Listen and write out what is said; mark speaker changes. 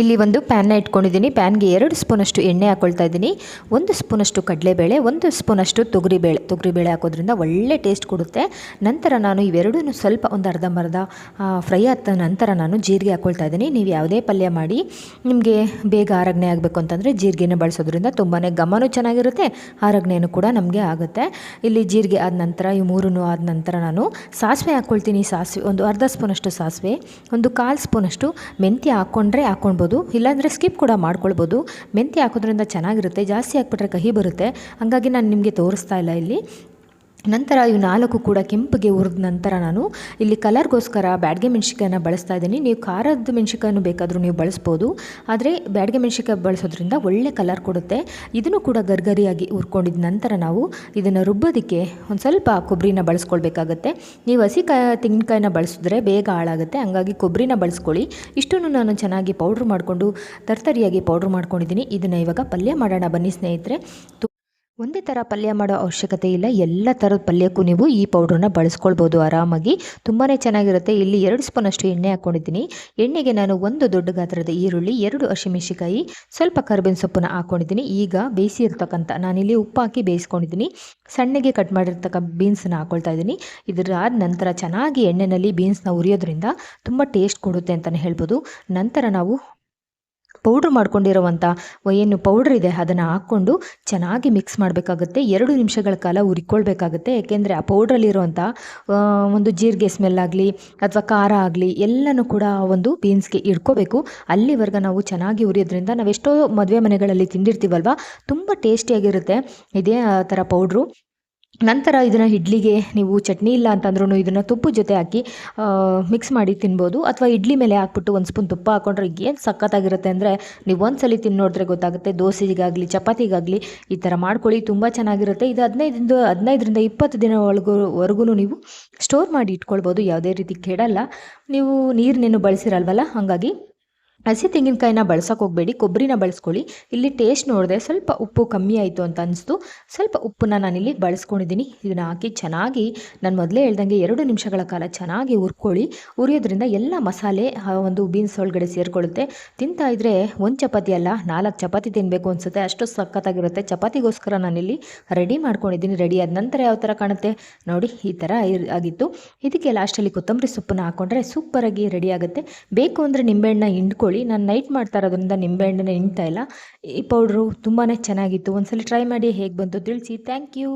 Speaker 1: ಇಲ್ಲಿ ಒಂದು ಪ್ಯಾನ್ನ ಇಟ್ಕೊಂಡಿದ್ದೀನಿ. ಪ್ಯಾನ್ಗೆ 2 ಸ್ಪೂನಷ್ಟು ಎಣ್ಣೆ ಹಾಕ್ಕೊಳ್ತಾ ಇದ್ದೀನಿ. 1 ಸ್ಪೂನಷ್ಟು ಕಡಲೆಬೇಳೆ, 1 ಸ್ಪೂನಷ್ಟು ತೊಗರಿಬೇಳೆ ಹಾಕೋದ್ರಿಂದ ಒಳ್ಳೆ ಟೇಸ್ಟ್ ಕೊಡುತ್ತೆ. ನಂತರ ನಾನು ಇವೆರಡೂ ಸ್ವಲ್ಪ ಒಂದು ಅರ್ಧಂಬರ್ಧ ಫ್ರೈ ಆದ ನಂತರ ನಾನು ಜೀರಿಗೆ ಹಾಕ್ಕೊಳ್ತಾ ಇದ್ದೀನಿ. ನೀವು ಯಾವುದೇ ಪಲ್ಯ ಮಾಡಿ ನಿಮಗೆ ಬೇಗ ಆರಗ್ನೆ ಆಗಬೇಕು ಅಂತಂದರೆ ಜೀರಿಗೆನ ಬಳಸೋದ್ರಿಂದ ತುಂಬಾ ಘಮನೂ ಚೆನ್ನಾಗಿರುತ್ತೆ, ಆರಗ್ನೆಯೂ ಕೂಡ ನಮಗೆ ಆಗುತ್ತೆ. ಇಲ್ಲಿ ಜೀರಿಗೆ ಆದ ನಂತರ ಈ ಮೂರನ್ನು ಆದ ನಂತರ ನಾನು ಸಾಸಿವೆ ಹಾಕ್ಕೊಳ್ತೀನಿ. ಸಾಸಿವೆ ಒಂದು ಅರ್ಧ ಸ್ಪೂನಷ್ಟು ಸಾಸಿವೆ, ಒಂದು 1/4 ಸ್ಪೂನಷ್ಟು ಮೆಂತ್ಯ ಹಾಕ್ಕೊಂಡ್ರೆ ಹಾಕ್ಕೊಳ್ಬೋದು, ಇಲ್ಲಾಂದರೆ ಸ್ಕಿಪ್ ಕೂಡ ಮಾಡ್ಕೊಳ್ಬೋದು. ಮೆಂತ್ಯ ಹಾಕೋದ್ರಿಂದ ಚೆನ್ನಾಗಿರುತ್ತೆ, ಜಾಸ್ತಿ ಹಾಕ್ಬಿಟ್ರೆ ಕಹಿ ಬರುತ್ತೆ, ಹಾಗಾಗಿ ನಾನು ನಿಮಗೆ ತೋರಿಸ್ತಾ ಇಲ್ಲ ಇಲ್ಲಿ. ನಂತರ ಇವು 4 ಕೂಡ ಕೆಂಪಿಗೆ ಹುರಿದ ನಂತರ ನಾನು ಇಲ್ಲಿ ಕಲರ್ಗೋಸ್ಕರ ಬ್ಯಾಡಗೆ ಮೆಣಸಿನ್ಕಾಯಿನ ಬಳಸ್ತಾ ಇದ್ದೀನಿ. ನೀವು ಖಾರದ ಮೆಣಸಿನ್ಕಾಯನ್ನು ಬೇಕಾದರೂ ನೀವು ಬಳಸ್ಬೋದು, ಆದರೆ ಬ್ಯಾಡಗೆ ಮೆಣಸಿನ್ಕಾಯಿ ಬಳಸೋದ್ರಿಂದ ಒಳ್ಳೆ ಕಲರ್ ಕೊಡುತ್ತೆ. ಇದನ್ನು ಕೂಡ ಗರ್ಗರಿಯಾಗಿ ಹುರ್ಕೊಂಡಿದ ನಂತರ ನಾವು ಇದನ್ನು ರುಬ್ಬೋದಕ್ಕೆ ಒಂದು ಸ್ವಲ್ಪ ಕೊಬ್ಬರಿನ ಬಳಸ್ಕೊಳ್ಬೇಕಾಗತ್ತೆ. ನೀವು ತೆಂಗಿನಕಾಯಿನ ಬಳಸಿದ್ರೆ ಬೇಗ ಹಾಳಾಗುತ್ತೆ, ಹಂಗಾಗಿ ಕೊಬ್ಬರಿನ ಬಳಸ್ಕೊಳ್ಳಿ. ಇಷ್ಟನ್ನು ನಾನು ಚೆನ್ನಾಗಿ ಪೌಡ್ರ್ ಮಾಡಿಕೊಂಡು ತರ್ತರಿಯಾಗಿ ಪೌಡ್ರ್ ಮಾಡ್ಕೊಂಡಿದ್ದೀನಿ. ಇದನ್ನು ಇವಾಗ ಪಲ್ಯ ಮಾಡೋಣ ಬನ್ನಿ ಸ್ನೇಹಿತರೆ. ಒಂದೇ ಥರ ಪಲ್ಯ ಮಾಡೋ ಅವಶ್ಯಕತೆ ಇಲ್ಲ, ಎಲ್ಲ ಥರದ ಪಲ್ಯಕ್ಕೂ ನೀವು ಈ ಪೌಡ್ರನ್ನ ಬಳಸ್ಕೊಳ್ಬೋದು ಆರಾಮಾಗಿ, ತುಂಬಾ ಚೆನ್ನಾಗಿರುತ್ತೆ. ಇಲ್ಲಿ 2 ಸ್ಪೂನಷ್ಟು ಎಣ್ಣೆ ಹಾಕ್ಕೊಂಡಿದ್ದೀನಿ. ಎಣ್ಣೆಗೆ ನಾನು 1 ದೊಡ್ಡ ಗಾತ್ರದ ಈರುಳ್ಳಿ, 2 ಹಸಿಮೆಣಸಿಕಾಯಿ, ಸ್ವಲ್ಪ ಕರಿಬೇವಿನ ಸೊಪ್ಪನ್ನ ಹಾಕ್ಕೊಂಡಿದ್ದೀನಿ. ಈಗ ಬೇಯಿಸಿರ್ತಕ್ಕಂಥ ನಾನಿಲ್ಲಿ ಉಪ್ಪು ಹಾಕಿ ಬೇಯಿಸ್ಕೊಂಡಿದ್ದೀನಿ. ಸಣ್ಣಗೆ ಕಟ್ ಮಾಡಿರ್ತಕ್ಕ ಬೀನ್ಸನ್ನ ಹಾಕ್ಕೊಳ್ತಾ ಇದ್ದೀನಿ. ಇದರಾದ ನಂತರ ಚೆನ್ನಾಗಿ ಎಣ್ಣೆಯಲ್ಲಿ ಬೀನ್ಸ್ನ ಉರಿಯೋದ್ರಿಂದ ತುಂಬ ಟೇಸ್ಟ್ ಕೊಡುತ್ತೆ ಅಂತಲೇ ಹೇಳ್ಬೋದು. ನಂತರ ನಾವು ಪೌಡ್ರ್ ಮಾಡ್ಕೊಂಡಿರೋವಂಥ ಏನು ಪೌಡ್ರ್ ಇದೆ ಅದನ್ನು ಹಾಕ್ಕೊಂಡು ಚೆನ್ನಾಗಿ ಮಿಕ್ಸ್ ಮಾಡಬೇಕಾಗುತ್ತೆ. 2 ನಿಮಿಷಗಳ ಕಾಲ ಹುರಿಕೊಳ್ಬೇಕಾಗುತ್ತೆ. ಏಕೆಂದರೆ ಆ ಪೌಡ್ರಲ್ಲಿರುವಂಥ ಒಂದು ಜೀರಿಗೆ ಸ್ಮೆಲ್ಲಾಗಲಿ ಅಥವಾ ಖಾರ ಆಗಲಿ ಎಲ್ಲನೂ ಕೂಡ ಒಂದು ಬೀನ್ಸ್ಗೆ ಇಟ್ಕೋಬೇಕು. ಅಲ್ಲಿವರೆಗೆ ನಾವು ಚೆನ್ನಾಗಿ ಹುರಿಯೋದ್ರಿಂದ ನಾವೆಷ್ಟೋ ಮದುವೆ ಮನೆಗಳಲ್ಲಿ ತಿಂದಿರ್ತೀವಲ್ವ, ತುಂಬ ಟೇಸ್ಟಿಯಾಗಿರುತ್ತೆ ಇದೇ ಥರ ಪೌಡ್ರು. ನಂತರ ಇದನ್ನು ಇಡ್ಲಿಗೆ ನೀವು ಚಟ್ನಿ ಇಲ್ಲ ಅಂತಂದ್ರೂ ಇದನ್ನು ತುಪ್ಪದ ಜೊತೆ ಹಾಕಿ ಮಿಕ್ಸ್ ಮಾಡಿ ತಿನ್ಬೋದು, ಅಥವಾ ಇಡ್ಲಿ ಮೇಲೆ ಹಾಕ್ಬಿಟ್ಟು 1 ಸ್ಪೂನ್ ತುಪ್ಪ ಹಾಕ್ಕೊಂಡ್ರೆ ಏನು ಸಖತ್ತಾಗಿರುತ್ತೆ ಅಂದರೆ ನೀವು ಒಂದ್ಸಲಿ ತಿಂದು ನೋಡಿದ್ರೆ ಗೊತ್ತಾಗುತ್ತೆ. ದೋಸೆಗಾಗಲಿ ಚಪಾತಿಗಾಗಲಿ ಈ ಥರ ಮಾಡ್ಕೊಳ್ಳಿ, ತುಂಬ ಚೆನ್ನಾಗಿರುತ್ತೆ. ಇದು 15ರಿಂದ 20 ದಿನವರೆಗೂ ನೀವು ಸ್ಟೋರ್ ಮಾಡಿ ಇಟ್ಕೊಳ್ಬೋದು, ಯಾವುದೇ ರೀತಿ ಕೆಡಲ್ಲ. ನೀವು ನೀರನ್ನೇನು ಬಳಸಿರಲ್ವಲ್ಲ, ಹಾಗಾಗಿ ಹಸಿ ತೆಂಗಿನಕಾಯಿನ ಬಳಸೋಕೆ ಹೋಗಬೇಡಿ, ಕೊಬ್ಬರಿನ ಬಳಸ್ಕೊಳ್ಳಿ. ಇಲ್ಲಿ ಟೇಸ್ಟ್ ನೋಡಿದೆ ಸ್ವಲ್ಪ ಉಪ್ಪು ಕಮ್ಮಿ ಆಯಿತು ಅಂತ ಅನಿಸ್ತು, ಸ್ವಲ್ಪ ಉಪ್ಪನ್ನ ನಾನಿಲ್ಲಿ ಬಳಸ್ಕೊಂಡಿದ್ದೀನಿ. ಇದನ್ನು ಹಾಕಿ ಚೆನ್ನಾಗಿ ನಾನು ಮೊದಲೇ ಹೇಳ್ದಂಗೆ 2 ನಿಮಿಷಗಳ ಕಾಲ ಚೆನ್ನಾಗಿ ಹುರ್ಕೊಳ್ಳಿ. ಹುರಿಯೋದ್ರಿಂದ ಎಲ್ಲ ಮಸಾಲೆ ಒಂದು ಬೀನ್ಸ್ ಒಳಗಡೆ ಸೇರಿಕೊಳ್ಳುತ್ತೆ. ತಿಂತಾ ಇದ್ದರೆ 1 ಚಪಾತಿ ಅಲ್ಲ 4 ಚಪಾತಿ ತಿನ್ನಬೇಕು ಅನಿಸುತ್ತೆ, ಅಷ್ಟು ಸಖತ್ತಾಗಿರುತ್ತೆ. ಚಪಾತಿಗೋಸ್ಕರ ನಾನಿಲ್ಲಿ ರೆಡಿ ಮಾಡ್ಕೊಂಡಿದ್ದೀನಿ. ರೆಡಿ ಆದ ನಂತರ ಯಾವ ಥರ ಕಾಣುತ್ತೆ ನೋಡಿ, ಈ ಥರ ಆಗಿತ್ತು. ಇದಕ್ಕೆ ಲಾಸ್ಟಲ್ಲಿ ಕೊತ್ತಂಬರಿ ಸೊಪ್ಪನ್ನ ಹಾಕ್ಕೊಂಡ್ರೆ ಸೂಪರಾಗಿ ರೆಡಿ ಆಗುತ್ತೆ. ಬೇಕು ಅಂದರೆ ನಿಂಬೆಹಣ್ಣು ಹಿಂಡ್ಕೊಳ್ಳಿ. ನಾನು ನೈಟ್ ಮಾಡ್ತಾ ಇರೋದ್ರಿಂದ ನಿಂಬೆಹಣ್ಣನ್ನ ಹಿಂಡ್ತಾ ಇಲ್ಲ. ಈ ಪೌಡ್ರು ತುಂಬಾ ಚೆನ್ನಾಗಿತ್ತು. ಒಂದ್ಸಲ ಟ್ರೈ ಮಾಡಿ ಹೇಗೆ ಬಂತು ತಿಳಿಸಿ. Thank you.